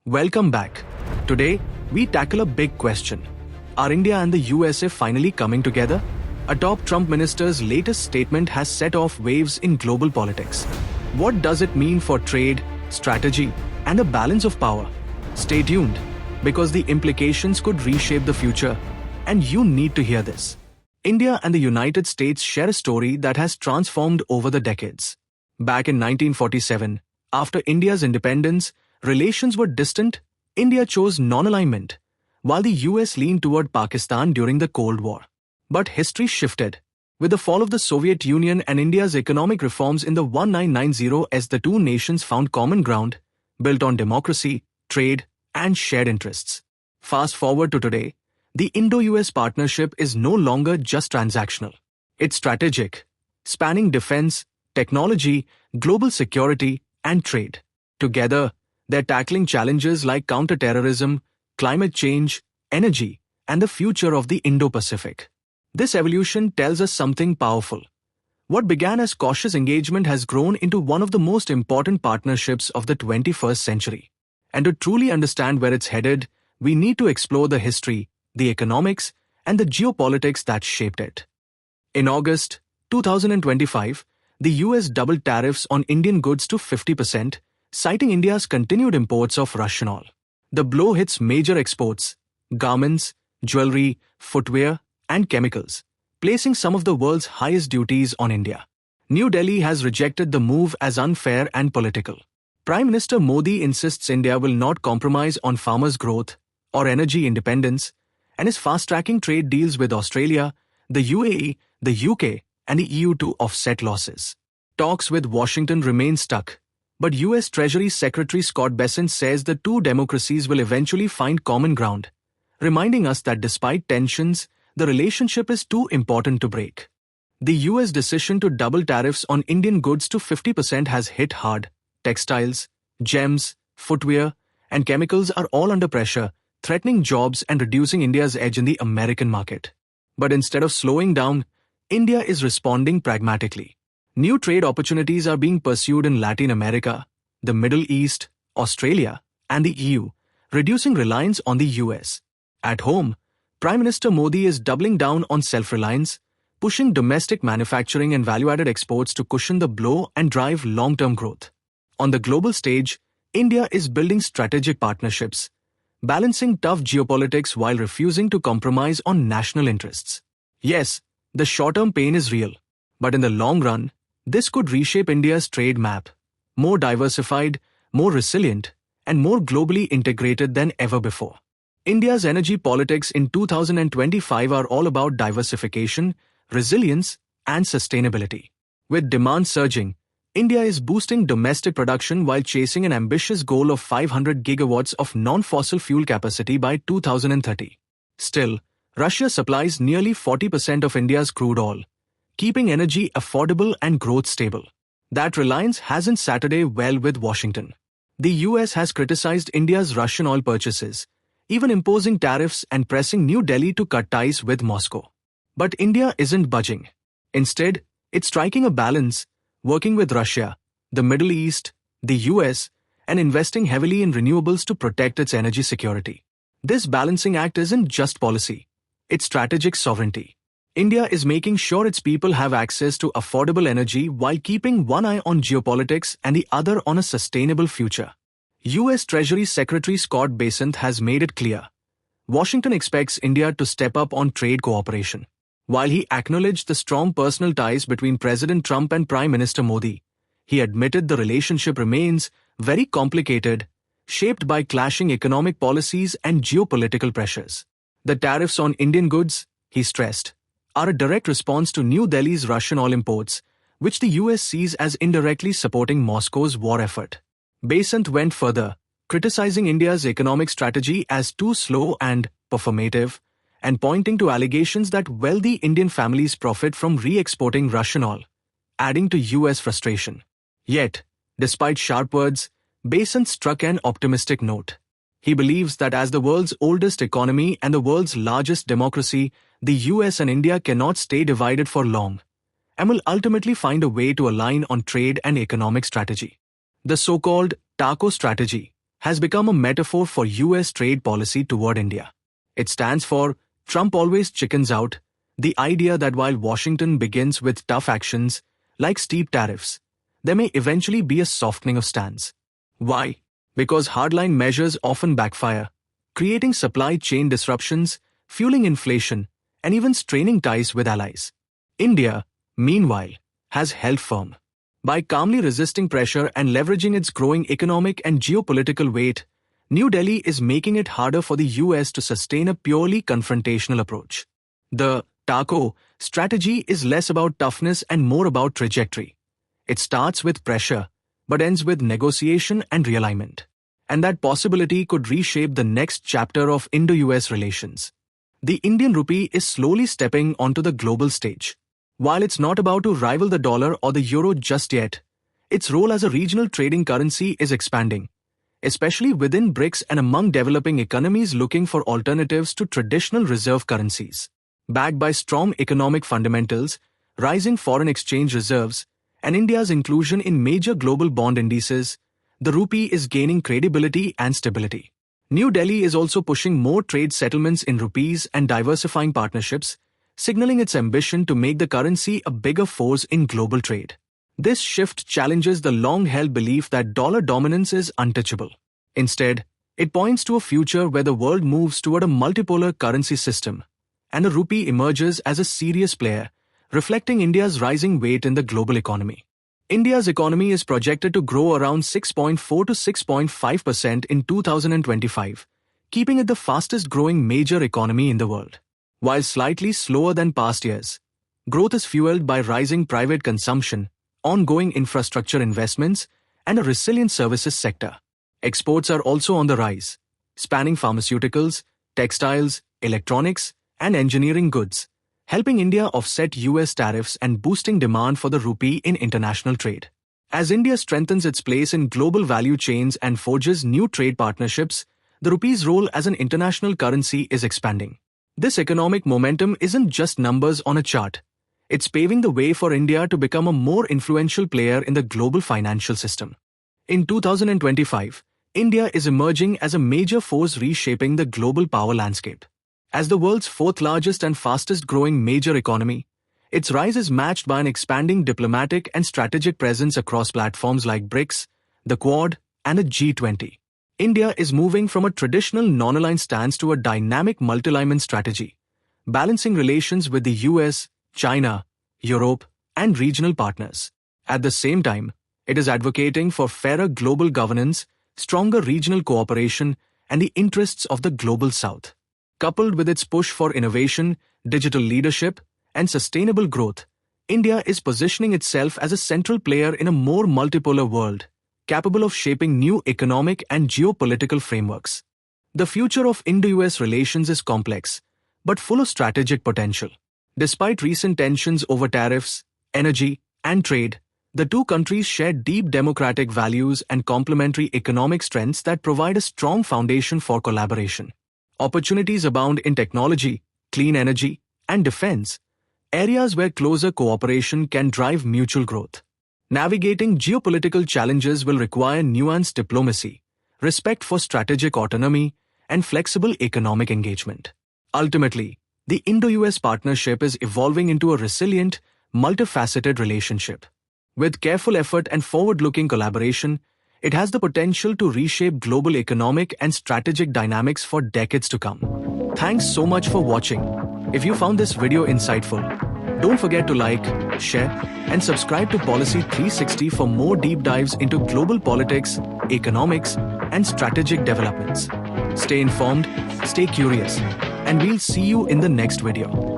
Welcome back. Today, we tackle a big question. Are India and the USA finally coming together? A top Trump minister's latest statement has set off waves in global politics. What does it mean for trade, strategy, and a balance of power? Stay tuned, because the implications could reshape the future, and you need to hear this. India and the United States share a story that has transformed over the decades. Back in 1947, after India's independence, relations were distant. India chose non-alignment, while the US leaned toward Pakistan during the Cold War. But history shifted. With the fall of the Soviet Union and India's economic reforms in the 1990s, as the two nations found common ground, built on democracy, trade, and shared interests. Fast forward to today, the Indo-US partnership is no longer just transactional. It's strategic, spanning defense, technology, global security, and trade. Together, they're tackling challenges like counterterrorism, climate change, energy, and the future of the Indo-Pacific. This evolution tells us something powerful. What began as cautious engagement has grown into one of the most important partnerships of the 21st century. And to truly understand where it's headed, we need to explore the history, the economics, and the geopolitics that shaped it. In August 2025, the US doubled tariffs on Indian goods to 50%, citing India's continued imports of Russian oil. The blow hits major exports, garments, jewelry, footwear, and chemicals, placing some of the world's highest duties on India. New Delhi has rejected the move as unfair and political. Prime Minister Modi insists India will not compromise on farmers' growth or energy independence, and is fast-tracking trade deals with Australia, the UAE, the UK, and the EU to offset losses. Talks with Washington remain stuck, but US Treasury Secretary Scott Bessent says the two democracies will eventually find common ground, reminding us that despite tensions, the relationship is too important to break. The US decision to double tariffs on Indian goods to 50% has hit hard. Textiles, gems, footwear, and chemicals are all under pressure, threatening jobs and reducing India's edge in the American market. But instead of slowing down, India is responding pragmatically. New trade opportunities are being pursued in Latin America, the Middle East, Australia, and the EU, reducing reliance on the US. At home, Prime Minister Modi is doubling down on self-reliance, pushing domestic manufacturing and value-added exports to cushion the blow and drive long-term growth. On the global stage, India is building strategic partnerships, balancing tough geopolitics while refusing to compromise on national interests. Yes, the short-term pain is real, but in the long run, this could reshape India's trade map, more diversified, more resilient, and more globally integrated than ever before. India's energy politics in 2025 are all about diversification, resilience, and sustainability. With demand surging, India is boosting domestic production while chasing an ambitious goal of 500 gigawatts of non-fossil fuel capacity by 2030. Still, Russia supplies nearly 40% of India's crude oil, keeping energy affordable and growth stable. That reliance hasn't sat well with Washington. The US has criticized India's Russian oil purchases, even imposing tariffs and pressing New Delhi to cut ties with Moscow. But India isn't budging. Instead, it's striking a balance, working with Russia, the Middle East, the US, and investing heavily in renewables to protect its energy security. This balancing act isn't just policy, it's strategic sovereignty. India is making sure its people have access to affordable energy while keeping one eye on geopolitics and the other on a sustainable future. US Treasury Secretary Scott Bessent has made it clear. Washington expects India to step up on trade cooperation. While he acknowledged the strong personal ties between President Trump and Prime Minister Modi, he admitted the relationship remains very complicated, shaped by clashing economic policies and geopolitical pressures. The tariffs on Indian goods, he stressed, are a direct response to New Delhi's Russian oil imports, which the US sees as indirectly supporting Moscow's war effort. Bessent went further, criticizing India's economic strategy as too slow and performative, and pointing to allegations that wealthy Indian families profit from re-exporting Russian oil, adding to US frustration. Yet, despite sharp words, Bessent struck an optimistic note. He believes that as the world's oldest economy and the world's largest democracy, the US and India cannot stay divided for long, and will ultimately find a way to align on trade and economic strategy. The so-called TACO strategy, has become a metaphor for US trade policy toward India. It stands for Trump always chickens out, the idea that while Washington begins with tough actions, like steep tariffs, there may eventually be a softening of stance. Why? Because hardline measures often backfire, creating supply chain disruptions, fueling inflation, and even straining ties with allies. India, meanwhile, has held firm. By calmly resisting pressure and leveraging its growing economic and geopolitical weight, New Delhi is making it harder for the US to sustain a purely confrontational approach. The TACO strategy is less about toughness and more about trajectory. It starts with pressure, but ends with negotiation and realignment. And that possibility could reshape the next chapter of Indo-US relations. The Indian rupee is slowly stepping onto the global stage. While it's not about to rival the dollar or the euro just yet, its role as a regional trading currency is expanding, especially within BRICS and among developing economies looking for alternatives to traditional reserve currencies. Backed by strong economic fundamentals, rising foreign exchange reserves, and India's inclusion in major global bond indices, the rupee is gaining credibility and stability. New Delhi is also pushing more trade settlements in rupees and diversifying partnerships, signaling its ambition to make the currency a bigger force in global trade. This shift challenges the long-held belief that dollar dominance is untouchable. Instead, it points to a future where the world moves toward a multipolar currency system, and the rupee emerges as a serious player, reflecting India's rising weight in the global economy. India's economy is projected to grow around 6.4 to 6.5% in 2025, keeping it the fastest-growing major economy in the world. While slightly slower than past years, growth is fueled by rising private consumption, ongoing infrastructure investments, and a resilient services sector. Exports are also on the rise, spanning pharmaceuticals, textiles, electronics, and engineering goods, helping India offset US tariffs and boosting demand for the rupee in international trade. As India strengthens its place in global value chains and forges new trade partnerships, the rupee's role as an international currency is expanding. This economic momentum isn't just numbers on a chart. It's paving the way for India to become a more influential player in the global financial system. In 2025, India is emerging as a major force reshaping the global power landscape. As the world's fourth-largest and fastest-growing major economy, its rise is matched by an expanding diplomatic and strategic presence across platforms like BRICS, the Quad, and the G20. India is moving from a traditional non-aligned stance to a dynamic multi-alignment strategy, balancing relations with the US, China, Europe, and regional partners. At the same time, it is advocating for fairer global governance, stronger regional cooperation, and the interests of the global South. Coupled with its push for innovation, digital leadership, and sustainable growth, India is positioning itself as a central player in a more multipolar world, capable of shaping new economic and geopolitical frameworks. The future of Indo-US relations is complex, but full of strategic potential. Despite recent tensions over tariffs, energy, and trade, the two countries share deep democratic values and complementary economic strengths that provide a strong foundation for collaboration. Opportunities abound in technology, clean energy, and defense, areas where closer cooperation can drive mutual growth. Navigating geopolitical challenges will require nuanced diplomacy, respect for strategic autonomy, and flexible economic engagement. Ultimately, the Indo-US partnership is evolving into a resilient, multifaceted relationship. With careful effort and forward-looking collaboration, it has the potential to reshape global economic and strategic dynamics for decades to come. Thanks so much for watching. If you found this video insightful, don't forget to like, share, and subscribe to Policy 360 for more deep dives into global politics, economics, and strategic developments. Stay informed, stay curious, and we'll see you in the next video.